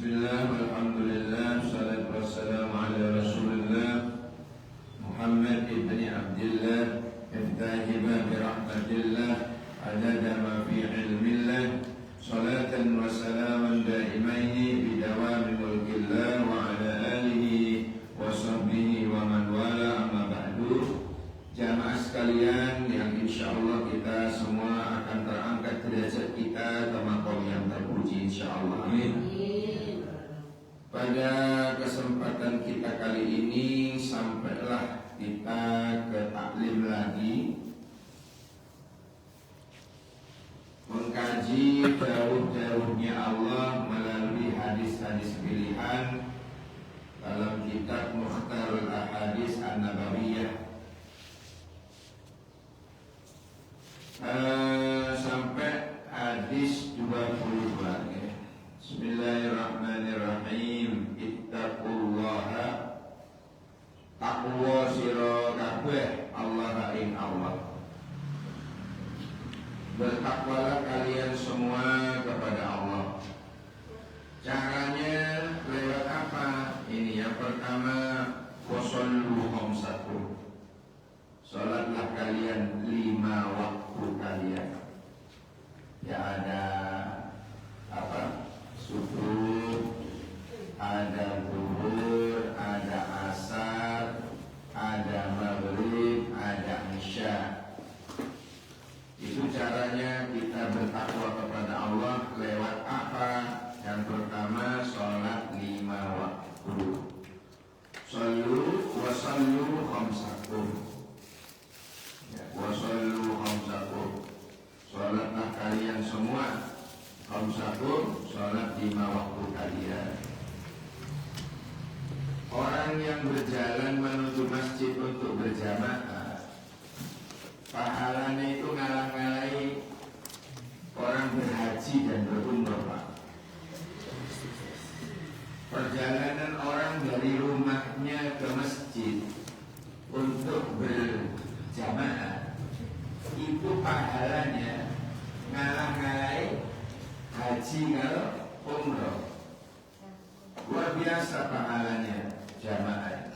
Bismillah, alhamdulillah, salatu wassalamu ala rasulillah Muhammad ibn Abdillah Iftahi babi rahmatillah Adada ma fi ilmillah Salatan wa salaman daimaini Bidawami mulkillah Wa ala alihi wa sahbihi wa man wala amma ba'du. Jamaah sekalian yang insyaallah kita semua akan terangkat derajat kita ke maqam yang terpuji insyaallah. Amin. Pada kesempatan kita kali ini sampailah kita ke taklim lagi, mengkaji dawuh-dawuhnya Allah melalui hadis-hadis pilihan dalam kitab Mukhtarul Ahadits An-Nabawiyah. Sampai hadis 22 ya. Bismillahirrahmanirrahim. Ittaqullaha, taqwa sira kabeh Allah ing Allah. Bertakwalah kalian semua kepada Allah. Caranya lewat apa? Ini yang pertama, wasallu khamsakum. Salatlah kalian 5 waktu kalian. Ya ada apa? Subuh, ada zuhur, ada asar, ada maghrib, ada isya. Itu caranya kita bertakwa kepada Allah lewat apa? Yang pertama, sholat 5 waktu. Sallu wa sallu khamsakum. Wa sallu khamsakum. Sholatlah kalian semua khamsakum, sholat 5 waktu kalian. Orang yang berjalan menuju masjid untuk berjamaah, pahalanya itu ngalah-ngalahi orang berhaji dan berumrah, Pak. Perjalanan orang dari rumahnya ke masjid untuk berjamaah itu pahalanya ngalah-ngalahi haji kalau umrah. Luar biasa pahalanya jamaah.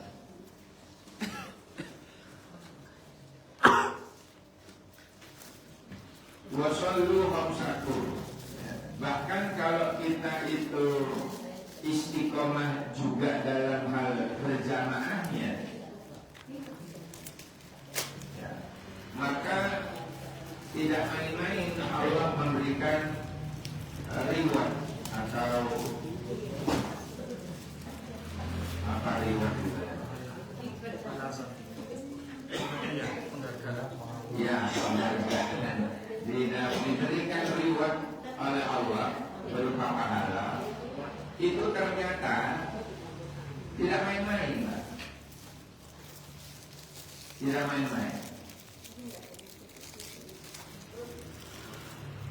Wasallu khamsakum. Bahkan kalau kita itu istiqomah juga dalam hal berjamaahnya, ya, maka tidak main-main Allah memberikan reward atau apa reward itu ya, penghargaan. Diberikan reward oleh Allah berupa pahala. Itu ternyata tidak main-main, Pak. Tidak main-main.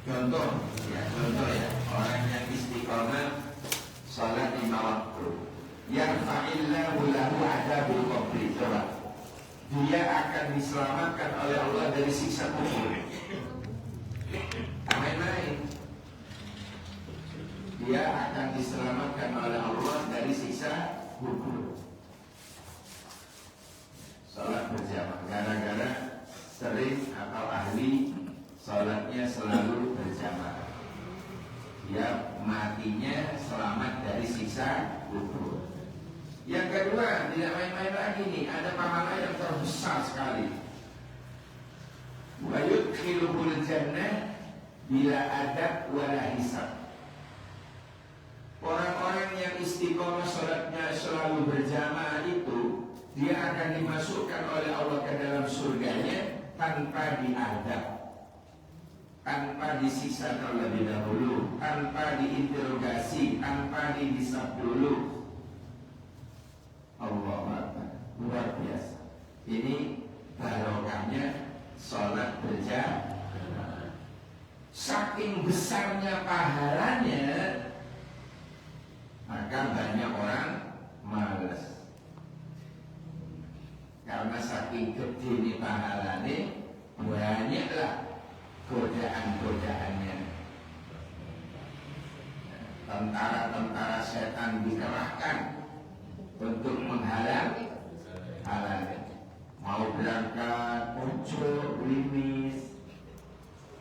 Contoh ya, orang yang istiqomah salat 5 waktu, yarfa'illahu lahu adzabul qabri. Coba, dia akan diselamatkan oleh Allah dari siksa kubur. Main-main. Dia akan diselamatkan oleh Allah dari siksa kubur. Salat berjamaah, gara-gara sering atau ahli salatnya selalu berjamaah, dia matinya selamat dari siksa kubur. Yang kedua, tidak main-main lagi nih, ada pahala yang terbesar sekali. Wa yudkhiluhul jannah bila adab wala hisab. Orang-orang yang istiqomah salatnya selalu berjamaah itu, dia akan dimasukkan oleh Allah ke dalam surganya tanpa diadab, tanpa disiksa terlebih dahulu, tanpa diinterogasi, tanpa dihisab dulu. Allahu Akbar, luar biasa. Ini barokahnya sholat berjamaah. Saking besarnya pahalanya, maka banyak orang malas. Karena saking gede ini pahalanya, banyaklah godaan-godaannya. tentara-tentara setan dikerahkan untuk menghalangi. Mau berangkat, muncul, gerimis,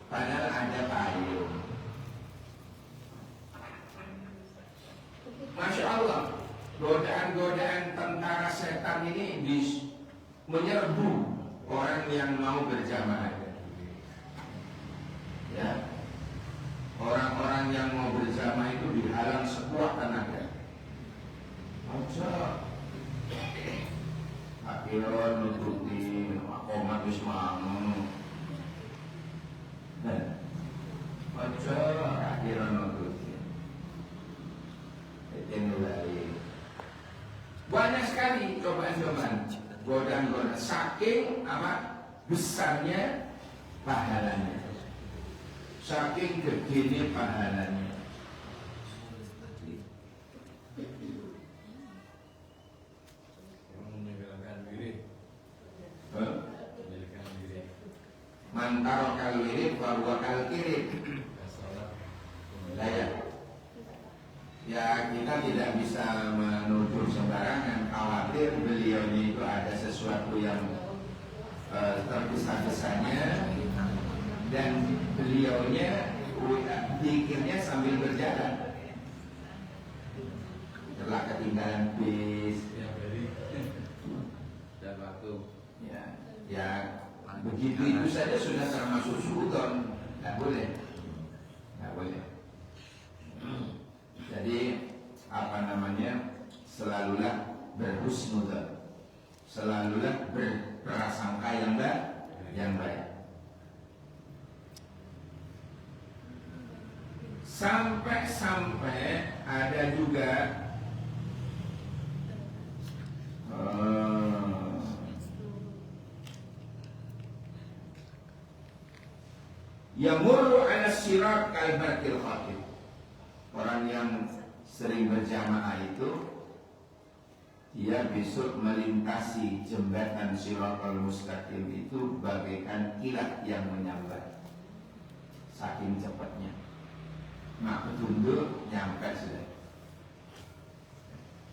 padahal ada payung. Masya Allah, godaan-godaan tentara setan ini menyerbu orang yang mau berjamaah. Ya, orang-orang yang mau berjamaah itu dihalang sekuat tenaga. Akhirnya nututi komat wismamu. Akhirnya nututi. Banyak sekali cobaan-cobaan, godaan-godaan, saking besarnya pahalanya, saking gedenya pahalanya. Mantaro kal wirid bahwa kal kirid. Ya kita tidak bisa menuduh sembarangan, khawatir beliaunya itu ada sesuatu yang tergesa-gesanya dan beliaunya pikirnya sambil berjalan. Telah ketinggalan bis dan waktu ya begitu itu saja sudah termasuk suudon. Nggak boleh. Jadi selalulah berhusnudzon, selalulah berprasangka yang baik. Sampai ada juga yamurru ala sirat kalbatil khatib. Orang yang sering berjamaah itu dia besok melintasi jembatan Shiratal Mustaqim itu bagaikan kilat yang menyambar, saking cepatnya. Mak petunjuk nyampe sudah.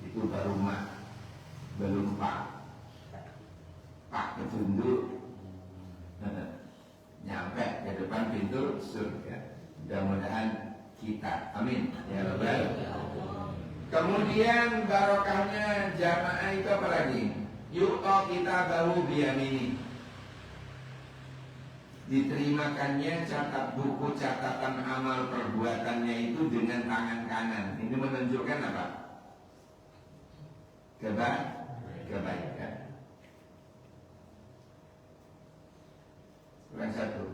Itu baru mak, belum pak petunjuk nyampe ke depan pintu surga. Mudah-mudahan kita, amin ya rabbal. Kemudian barokahnya jamaah itu apa lagi? Yu'ta kita bahu biyamini, diterimakannya buku catatan amal perbuatannya itu dengan tangan kanan. Ini menunjukkan apa? Kebaikan. Yang satu,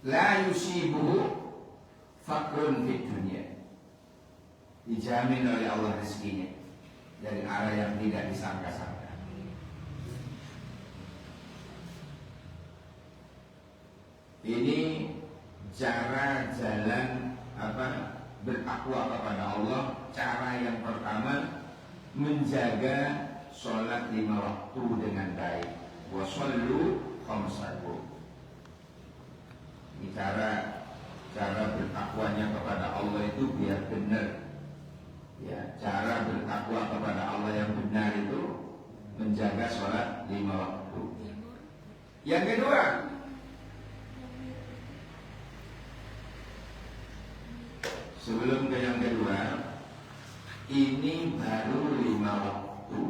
la yusibuhu fakrun fid dunya, dijamin oleh Allah rezekinya dari arah yang tidak disangka-sangka. Ini cara jalan bertakwa kepada Allah. Cara yang pertama, menjaga sholat 5 waktu dengan baik. Wa shollu khamsakum. Ini cara bertakwanya kepada Allah itu biar benar. Ya, cara bertakwa kepada Allah yang benar itu menjaga sholat 5 waktu. Yang kedua, sebelum ke yang kedua, ini baru 5 waktu,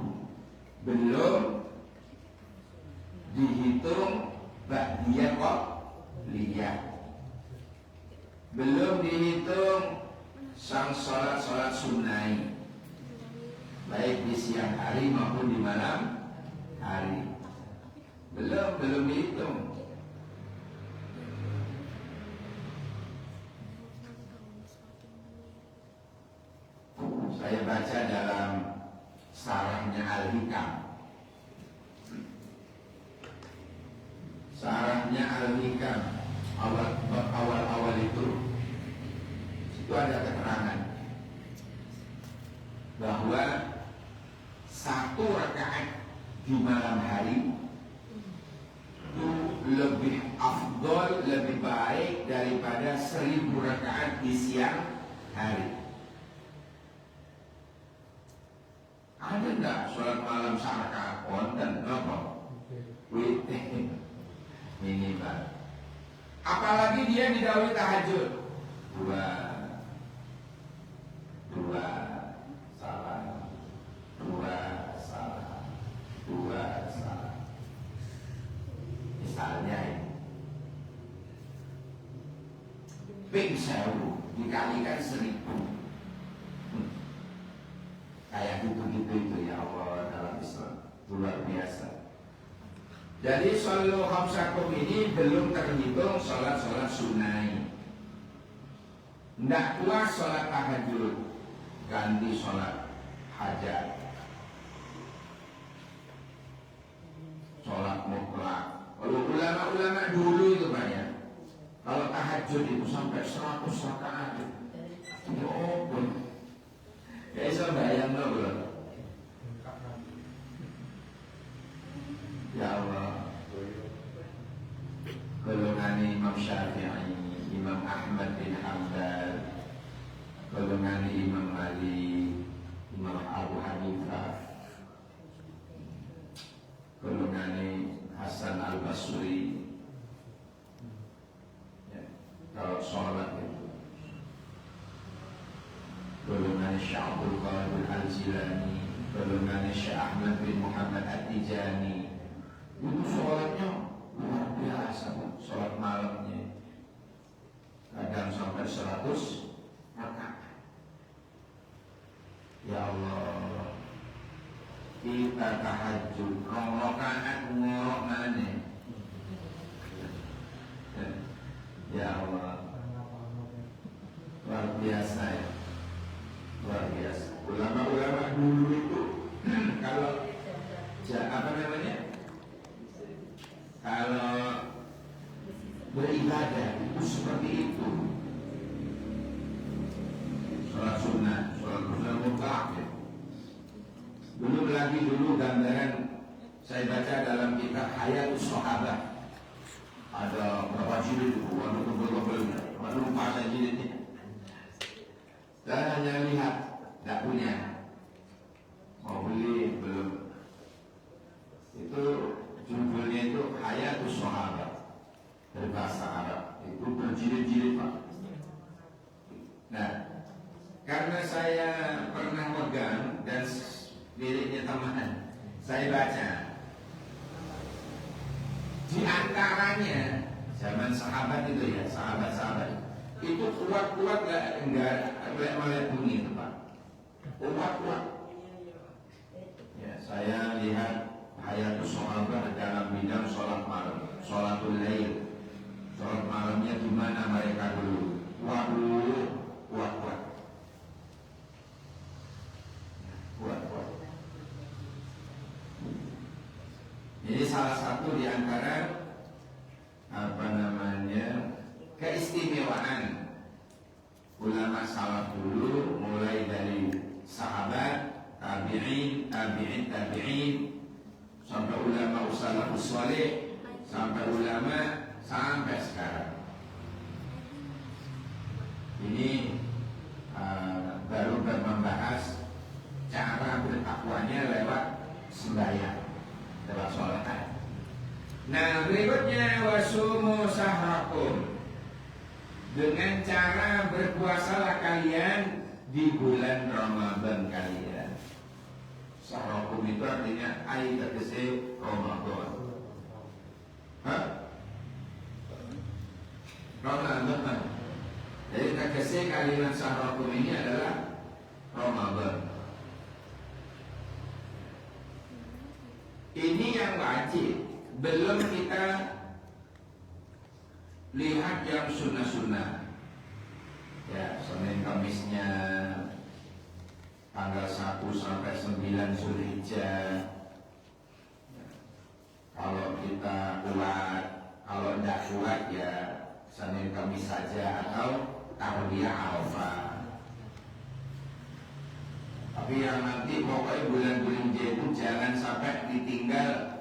belum dihitung ba'diyah qobliyah, belum dihitung sang sholat sunnah, baik di siang hari maupun di malam hari, belum dihitung. Saya baca dalam sarahnya Al-Hikam. Sarahnya Al-Hikam awal itu ada keterangan bahwa 1 rakaat di malam hari itu lebih afdol, lebih baik daripada 1000 rakaat di siang hari. Ada enggak sholat malam saraka konten apa? Witir minimal. Apalagi dia didahului tahajud. Dua salah, dua salah. Misalnya ini, ping 1000 dikalikan 1000. Kayak gitu-gitu itu ya Allah dalam Islam luar biasa. Jadi shollu khamsakum ini belum terhitung sholat-sholat sunnah. Tidak puas sholat tahajud, ganti sholat hajat, sholat mutlak. Kalau ulama-ulama dulu itu banyak, kalau tahajud itu sampai 100 rakaat. Oh pun, ya bisa bayang loh belum? Ya Allah, golongan Imam Syafi'i, Imam Ahmad bin Hanbal, golongan Imam Malik, Imam Abu Hanifah, golongan Hasan Al-Basri. Ya, kalau sholat itu golongan Syaikhul Qadir Al-Jilani, golongan Syekh Ahmad bin Muhammad At-Tijani. Itu sholatnya luar biasa, sholat malamnya kadang sampai 100 rakaat. Ya Allah, kita tahajud rakaat ngorok mana? Ya Allah, luar biasa ya, luar biasa. Ulama-ulama dulu itu kalau apa namanya? Kalau beribadah itu seperti itu. Sholat sunnah mutlak ya. Dulu gambaran saya baca dalam kitab Hayatus Sahabat. Ada berapa jilid itu? Waduh lupa saya jilidnya. Saya hanya lihat, tidak punya. Mau beli belum. Itu judulnya itu Hayatus Sahabat, dari bahasa Arab. Itu berjilid-jilid Pak. Nah, karena saya pernah megang dan liriknya tambahan, saya baca. Di antaranya zaman sahabat itu ya, sahabat-sahabat itu kuat-kuat enggak oleh bunyi itu Pak. Kuat-kuat. Ya, saya lihat Hayatus Sahabat dalam bidang sholat malam, sholatul lail, sholat malamnya di mana mereka dulu. Waduh, kuat-kuat. Jadi salah satu di antara keistimewaan ulama salaf dulu, mulai dari sahabat, tabi'in, sampai ulama salafus saleh, sampai ulama sampai sekarang. Ini baru membahas cara bertakwanya lewat sembahyang, lewat sholat. Nah, berikutnya wasumu sahrakum, dengan cara berpuasalah kalian di bulan Ramadan kalian. Sahrakum itu artinya ayat tegese Ramadan. Hah? Ramadan. Jadi tegese kalimat sahrakum ini adalah Ramadan. Ini yang wajib. Belum kita lihat yang sunnah-sunnah. Ya, Senin Kamisnya tanggal 1 sampai 9 Zulhijjah. Kalau kita kuat, kalau tidak kuat ya Senin Kamis saja atau Tarwiyah Arafah. Tapi yang nanti pokoknya bulan Zulhijjah itu jangan sampai ditinggal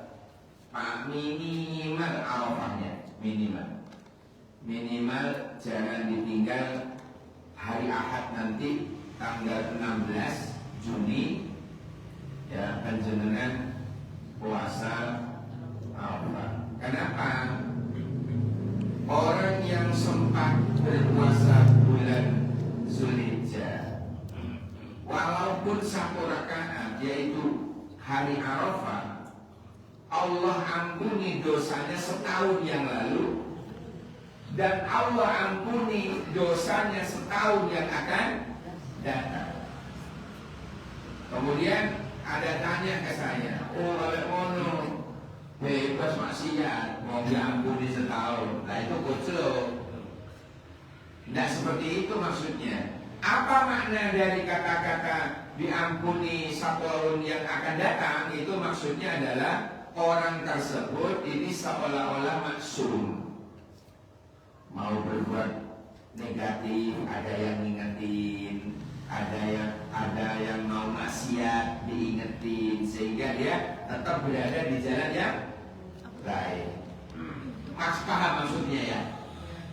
Pak minimal minimal Arafahnya, minimal jangan ditinggal hari Ahad nanti tanggal 16 Juni ya, panjenengan puasa Arafah. Kenapa? Orang yang sempat berpuasa bulan Zulhijjah, walaupun 1 rakaat yaitu hari Arafah, Allah ampuni dosanya setahun yang lalu, dan Allah ampuni dosanya setahun yang akan datang. Kemudian ada tanya ke saya, oh oleh mono bebas maksiat mau diampuni setahun, nah itu kocok. Tidak seperti itu maksudnya. Apa makna dari kata-kata diampuni 1 tahun yang akan datang? Itu maksudnya adalah orang tersebut ini seolah-olah maksum. Mau berbuat negatif, ada yang ngingetin, ada yang mau maksiat diingetin, sehingga dia tetap berada di jalan yang baik. Paham maksudnya ya?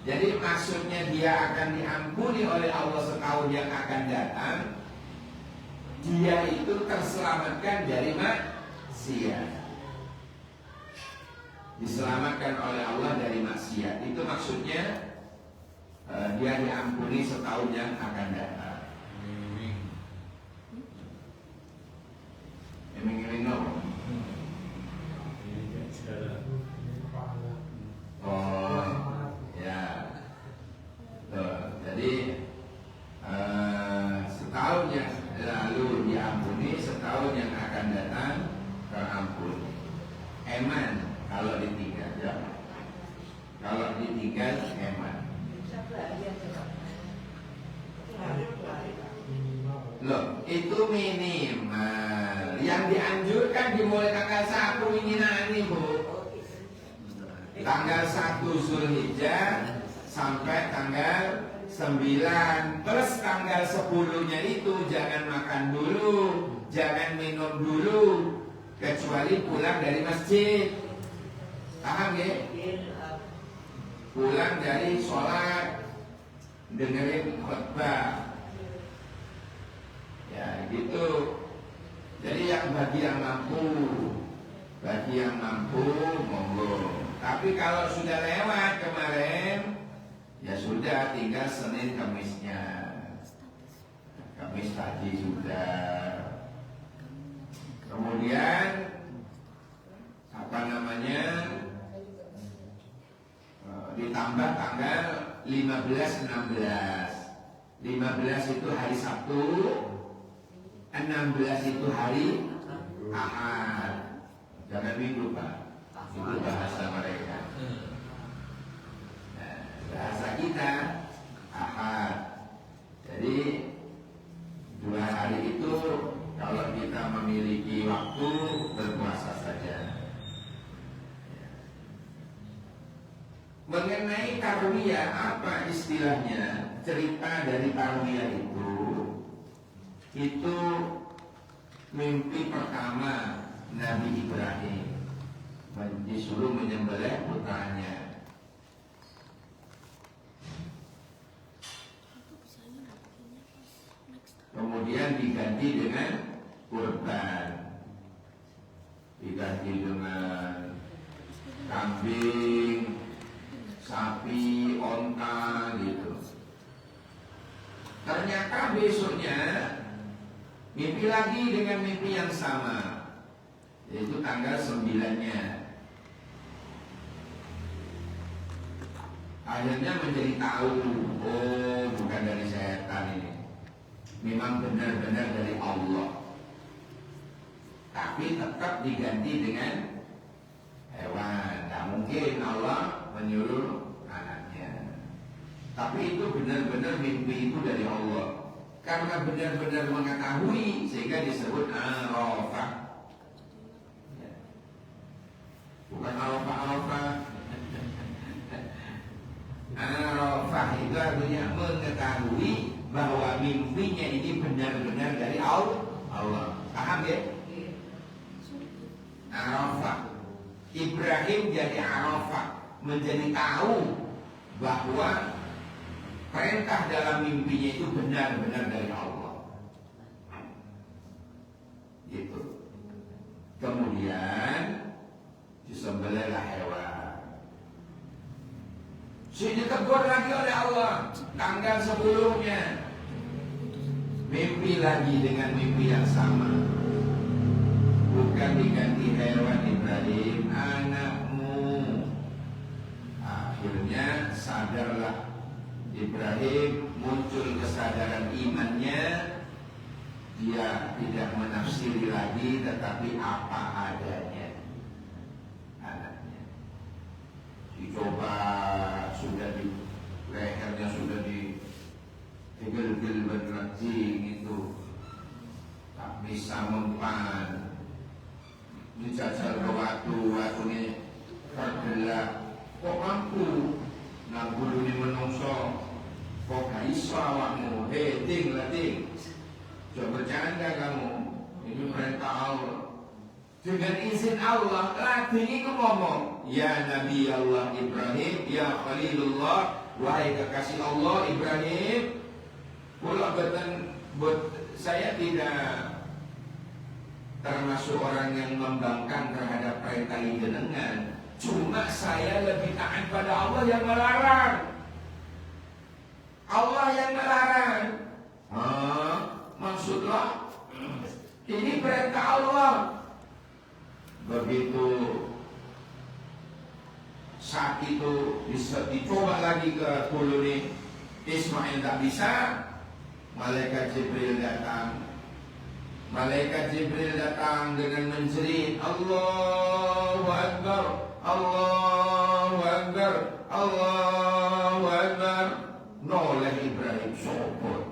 Jadi maksudnya dia akan diampuni oleh Allah setahun yang akan datang. Dia itu terselamatkan dari maksiat, diselamatkan oleh Allah dari maksiat. Itu maksudnya dia diampuni setahun yang akan datang. Emang apa? Oh ya, jadi setahun yang lalu diampuni, setahun yang akan datang terampuni. Eman kalau ditinggal ya. Kalau ditinggal eman. Loh, itu minimal. Yang dianjurkan dimulai tanggal 1 ini nanti, Bu. Tanggal 1 Zulhijjah sampai tanggal 9 plus tanggal 10-nya itu jangan makan dulu, jangan minum dulu, kecuali pulang dari masjid. Paham ya? Pulang dari sholat, dengerin khutbah, ya gitu. Jadi bagi yang mampu monggo. Tapi kalau sudah lewat kemarin, ya sudah, tinggal Senin Kamisnya. Kamis pagi sudah. Kemudian ditambah tanggal 15, 16. 15 itu hari Sabtu, 16 itu hari Ahad. Jangan minggu, Pak. Itu bahasa mereka. Nah, bahasa kita Ahad. Jadi 2 hari itu kalau kita memiliki waktu berpuasa saja. Mengenai tarwiyah, apa istilahnya? Cerita dari tarwiyah itu mimpi pertama Nabi Ibrahim disuruh menyembelih putranya. Kemudian diganti dengan kurban, diganti dengan kambing, sapi, onta gitu. Ternyata besoknya mimpi lagi dengan mimpi yang sama, yaitu tanggal 9-nya. Akhirnya menjadi tahu, oh bukan dari setan ini, memang benar-benar dari Allah. Tapi tetap diganti dengan hewan. Tak mungkin Allah menyuruh anaknya. Tapi itu benar-benar mimpi itu dari Allah. Karena benar-benar mengetahui sehingga disebut Arafah. Bukan Arafah. Arafah itu artinya mengetahui bahwa mimpinya ini benar-benar dari Allah. Paham ya? Arafah. Ibrahim jadi Arafah menjadi tahu bahwa perintah dalam mimpinya itu benar-benar dari Allah. Gitu. Kemudian disembelihlah hewan. Ditegur lagi oleh Allah tanggal sebelumnya. Mimpi lagi dengan mimpi yang sama. Bukan diganti hewan Ibrahim, anakmu. Akhirnya sadarlah Ibrahim, muncul kesadaran imannya. Dia tidak menafsiri lagi, tetapi apa adanya anaknya. Dicoba, sudah di lehernya sudah digel-gel berjing itu, tak bisa mempan. Dijajal ke watunya terbelah. Kok mampu nabulu ni menungso? Kok gak iso awakmu? Ting lah ting. Coba bercanda kamu. Ini perintah Allah. Dengan izin Allah, lagi itu ngomong, ya Nabi Allah Ibrahim, ya Khalilullah, wahai kekasih Allah Ibrahim, saya tidak termasuk orang yang membangkang terhadap perintah jenengan. Cuma saya lebih taat pada Allah yang melarang. Allah yang melarang. Maksudlah ini perintah Allah. Begitu saat itu dicoba lagi ke Kuluni, Ismail tak bisa. Malaikat Jibril datang. Malaikat Jibril datang dengan menjerit, Allahu Akbar, Allahu Akbar, Allahu Akbar. Noleh Ibrahim sopot.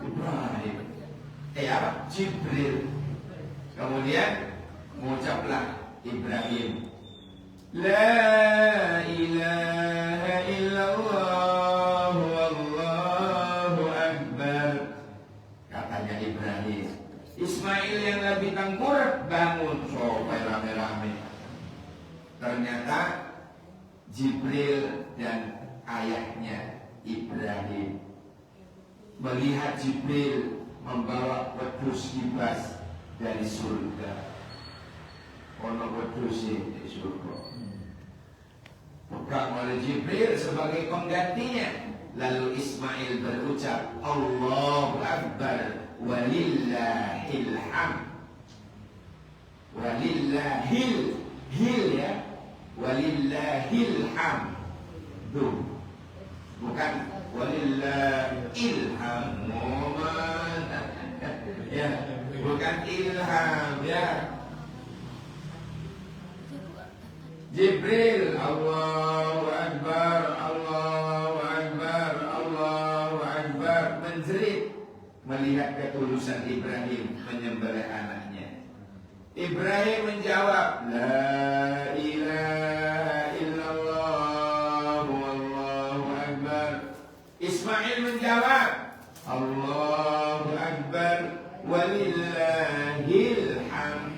Ibrahim. Apa? Jibril. Kemudian mengucaplah Ibrahim, La ilaha illallah wallahu akbar. Katanya Ibrahim. Ismail yang lebih tengkur bangun sampai rame-rame. Ternyata Jibril dan ayahnya Ibrahim melihat Jibril membawa wedhus kibas dari surga. Ono wedhus di surga. Pegang oleh Jibril sebagai penggantinya. Lalu Ismail berucap, Allahu Akbar. Walillahil hamd. Walillahil ya. Walillahil hamd. Bukan walillahil hamd. Ya, bukan ilham ya. Jibril, Allahu Akbar, Allahu Akbar, Allahu Akbar, menjerit melihat ketulusan Ibrahim menyembelih anaknya. Ibrahim menjawab, La ilaha illallah wallahu akbar. Ismail menjawab, Allahu Akbar walillahil hamd.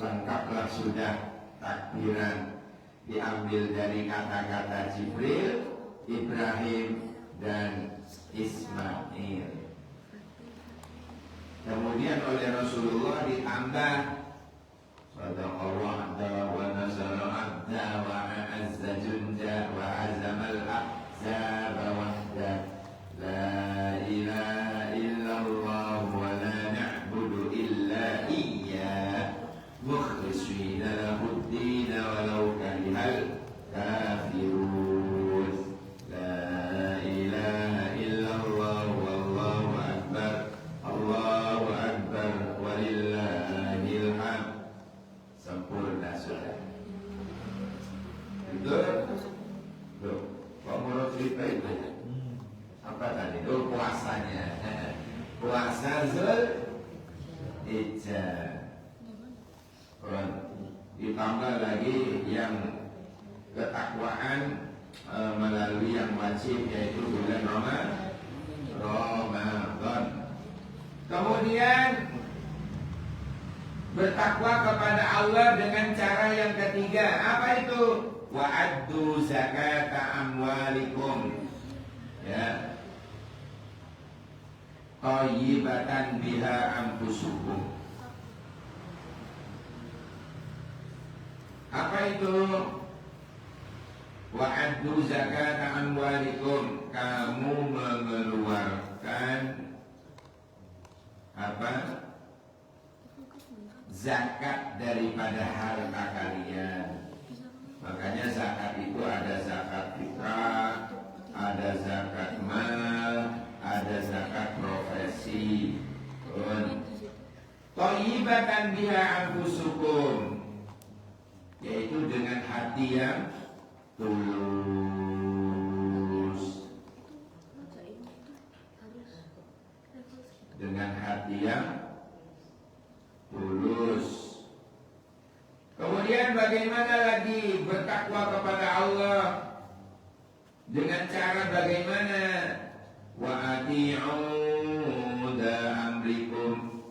Lengkaplah sudah takbiran diambil dari kata-kata Jibril, Ibrahim dan Ismail. Kemudian oleh Rasulullah ditambah Sadaqallah wa nasara abda wa a'azza junda wa azamal ahzaba wahda. La ilaha illallah wa la na'budu illa iyyah mukhlishina lahuddin walau karihal kafirun. La ilaha illallah wallahu akbar, Allahu akbar walillahil hamd. Sempurna sudah. Betul? Tuh, Pak Murad cerita itu apa tadi? Itu puasanya. Puasa Zulhijjah. Ditambah lagi yang ketakwaan melalui yang wajib, yaitu bulan Ramadan. Kemudian Bertakwa kepada Allah dengan cara yang ketiga. Apa itu? Wa'addu zakata amwalikum. Ya. Thayyibatan biha anfusukum. Apa itu? Wa'addu zakata amwalikum. Kamu mengeluarkan apa? Zakat daripada harta kalian. Makanya zakat itu ada zakat fitrah, ada zakat mal, ada zakat profesi. Thayyibatan biha anfusukum, yaitu dengan hati yang tulus, dengan hati yang tulus. Kemudian bagaimana lagi bertakwa kepada Allah? Dengan cara bagaimana? Wa ati'u da amrikum.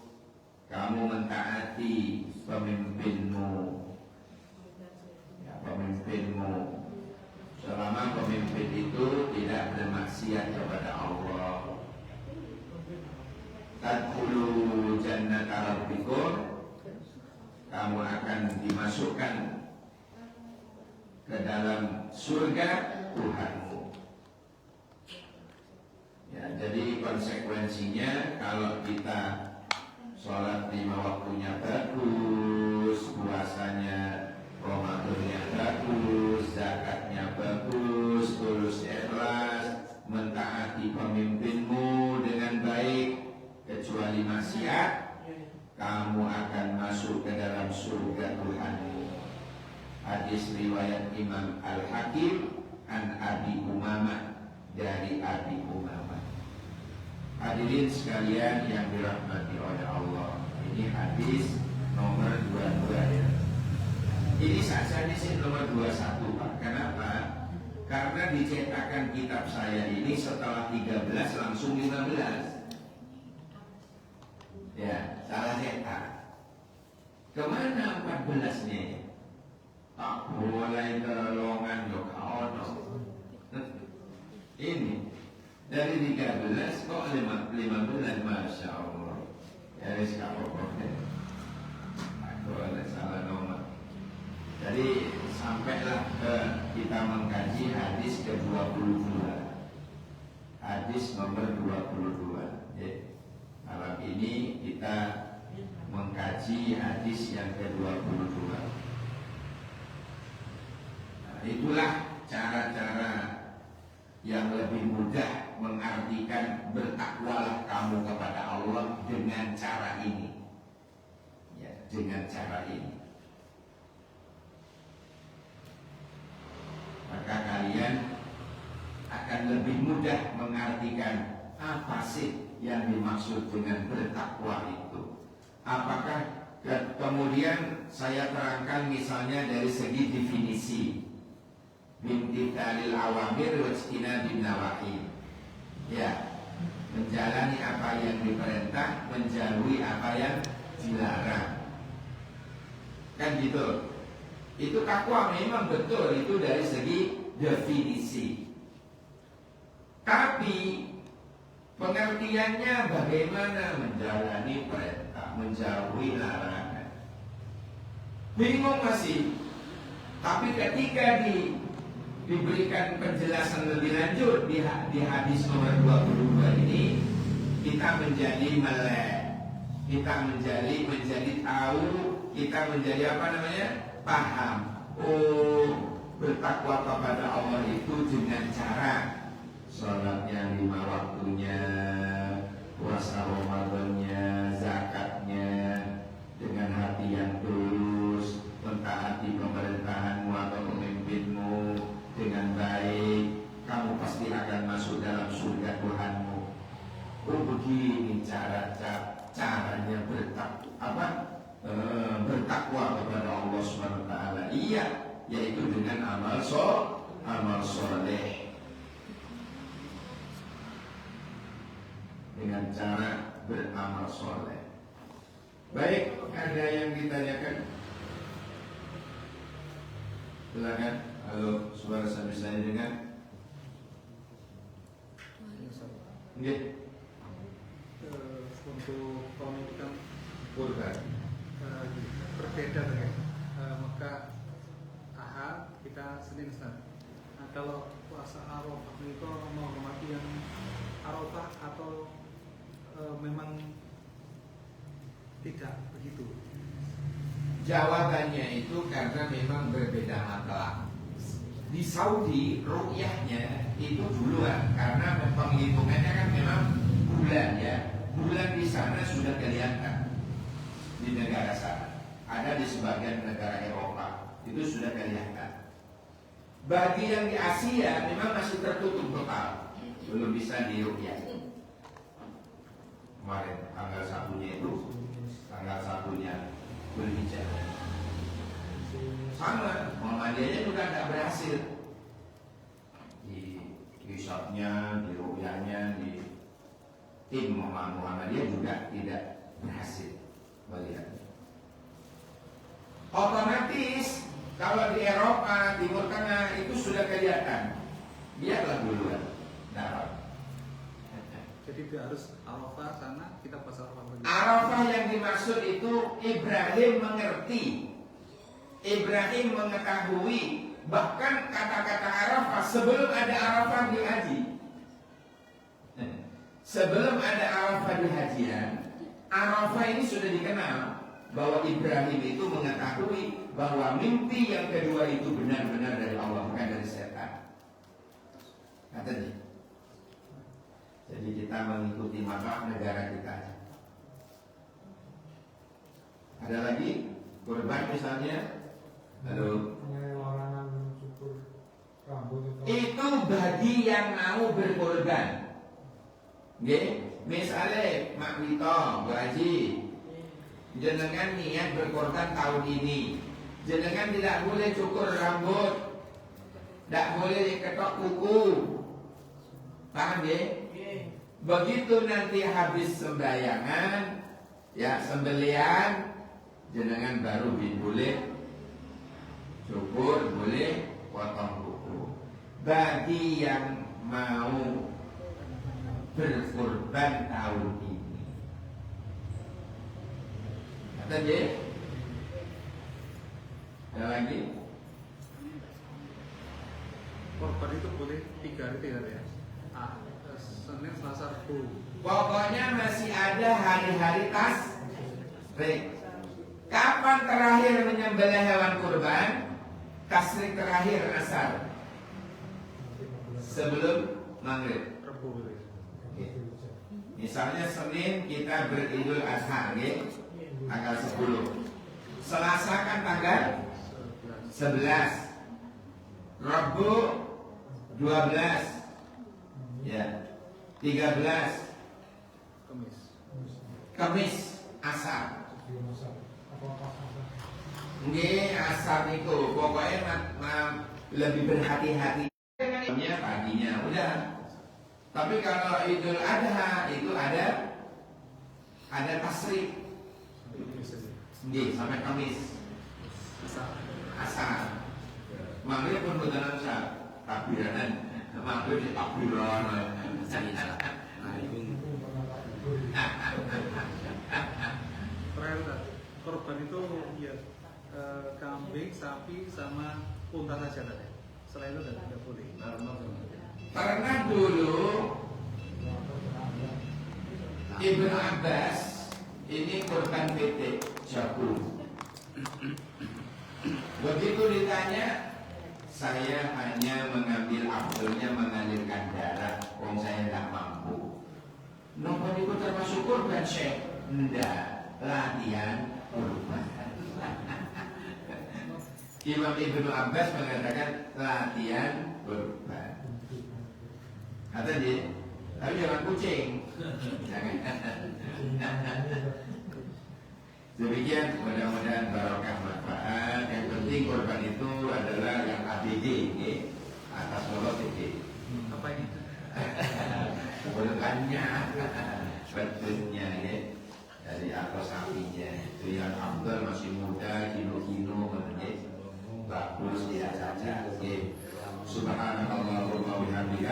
Kamu mentaati pemimpinmu. Ya, pemimpinmu. Selama pemimpin itu tidak bermaksiat kepada Allah. Tadkhulu jannata rabbikum. Kamu akan dimasukkan ke dalam surga Tuhanmu. Ya, jadi konsekuensinya kalau kita sholat 5 waktunya bagus, puasanya Ramadannya bagus, zakatnya bagus, tulus ikhlas, mentaati pemimpinmu dengan baik, kecuali maksiat, kamu akan masuk ke dalam surga Tuhanmu. Hadis riwayat Imam Al-Hakim an Abi Umamah, dari Abi Umamah. Hadirin sekalian yang dirahmati oleh Allah, ini hadis nomor 22 ya. Ini saja di sini nomor 21 Pak. Kenapa? Karena dicetakan kitab saya ini setelah 13 langsung 15. Ya, salah cetak. Kemana 14-nya? Tak boleh terlongan yo kaono. Ini dari 13 kok 15, Masya Allah. Ya wis apa-apa. Aku ada salah nomor. Jadi sampailah kita mengkaji hadis ke-22. Hadis nomor 22. Malam ini kita mengkaji hadis yang ke-22. Nah, itulah cara-cara yang lebih mudah mengartikan bertakwalah kamu kepada Allah dengan cara ini. Ya, dengan cara ini. Maka kalian akan lebih mudah mengartikan apa sih yang dimaksud dengan bertakwa itu. Apakah kemudian saya terangkan misalnya dari segi definisi bimtithalil awamir wajtina bin nawahi. Ya, menjalani apa yang diperintah, menjauhi apa yang dilarang. Kan gitu. Itu takwa memang betul, itu dari segi definisi. Tapi pengertiannya bagaimana menjalani perintah, menjauhi larangan. Bingung masih. Tapi ketika diberikan penjelasan lebih lanjut di hadis nomor 22 ini, kita menjadi melek, kita menjadi tahu, kita menjadi apa namanya? Paham. Oh, bertakwa kepada Allah itu dengan cara sholatnya 5 waktunya, puasa Ramadannya, zakatnya, dengan hati yang tulus, mentaati pemerintahanmu atau pemimpinmu dengan baik, kamu pasti akan masuk dalam surga Tuhanmu. Oh, begini caranya bertakwa kepada Allah Subhanahu wa taala. Iya, yaitu dengan amal soleh. Dengan cara beramal soleh. Baik, ada yang ditanyakan? Silakan. Halo, suara saya bisa dengar? Nggih. Untuk tahun ini kan Kurban. berbeda ya. Maka Ahad kita Senin Selasa. Nah, kalau puasa Arafah itu menghormati yang Arafah atau memang tidak begitu? Jawabannya itu karena memang berbeda matlak. Di Saudi ru'yahnya itu duluan karena penghitungannya kan memang bulan ya. Bulan di sana sudah kelihatan di negara sana. Ada di sebagian negara Eropa itu sudah kelihatan. Bagi yang di Asia memang masih tertutup total, belum bisa diru'yah. Kemarin tanggal 1-nya itu, tanggal 1-nya Dzulhijjah. Sama, Muhammadiyahnya juga tidak berhasil di hisabnya, di ru'yahnya, di tim Muhammadiyah juga tidak berhasil melihat. Otomatis kalau di Eropa, Timur Tengah itu sudah kelihatan. Biarlah duluan dapat. Jadi tidak harus Arafah sana kita puasa Arafah. Arafah yang dimaksud itu Ibrahim mengerti. Ibrahim mengetahui. Bahkan kata-kata Arafah sebelum ada Arafah di haji. Sebelum ada Arafah di hajian, Arafah ini sudah dikenal bahwa Ibrahim itu mengetahui bahwa mimpi yang kedua itu benar-benar dari Allah, bukan dari setan. Katanya. Jadi kita mengikuti maka negara kita. Ada lagi kurban misalnya? Halo. Itu bagi yang mau berkorban. Nggih, misalnya Mak Wito, Bu Haji, jenengan niat berkorban tahun ini. Jenengan tidak boleh cukur rambut, tidak boleh ketok kuku. Paham ya? Begitu nanti habis sembayangan, ya sembelian, jenengan baru boleh cukur, boleh potong kuku. Bagi yang mau berkorban tahun ini. Kata dia, ada lagi? Korban itu boleh 3 hari ya? Senin, Selasa, Rabu. Pokoknya masih ada hari-hari tasrik. Kapan terakhir menyembelih hewan kurban? Tasrik terakhir asar. Sebelum maghrib. Rabu. Misalnya Senin kita beridul adha, tanggal 10. Selasa kan tanggal 11. Rabu 12. Ya. 13. Kamis asar. Nggih, asar itu pokoknya lebih berhati-hati dengan paginya udah. Tapi kalau Idul Adha itu ada tasrik. Nggih, sampai Kamis. Asar. Maghrib pun bukan asar. Takbiranan. Maghrib di takbiran. Terakhir, korban itu ya kambing, sapi, sama unta saja tadi. Selain itu tidak boleh. Pernah dulu Ibnu Abbas ini korban pitik jagung. Begitu ditanya, saya hanya mengambil afdolnya mengalirkan darah, wong saya tidak mampu. Nopo itu termasuk korban Syekh? Enggak, latihan korban. Imam Ibnu Abbas mengatakan latihan korban. Kata dia, tapi jangan kucing. Demikian, mudah-mudahan barokah manfaat. Yang penting korban itu adalah yang ABD, atas Allah BD. Apa ini? Korbannya, betulnya, dari akal sapinya itu yang afdal masih muda kino-kino bagus tidak cacat. Subhanallah wa bihamdihi.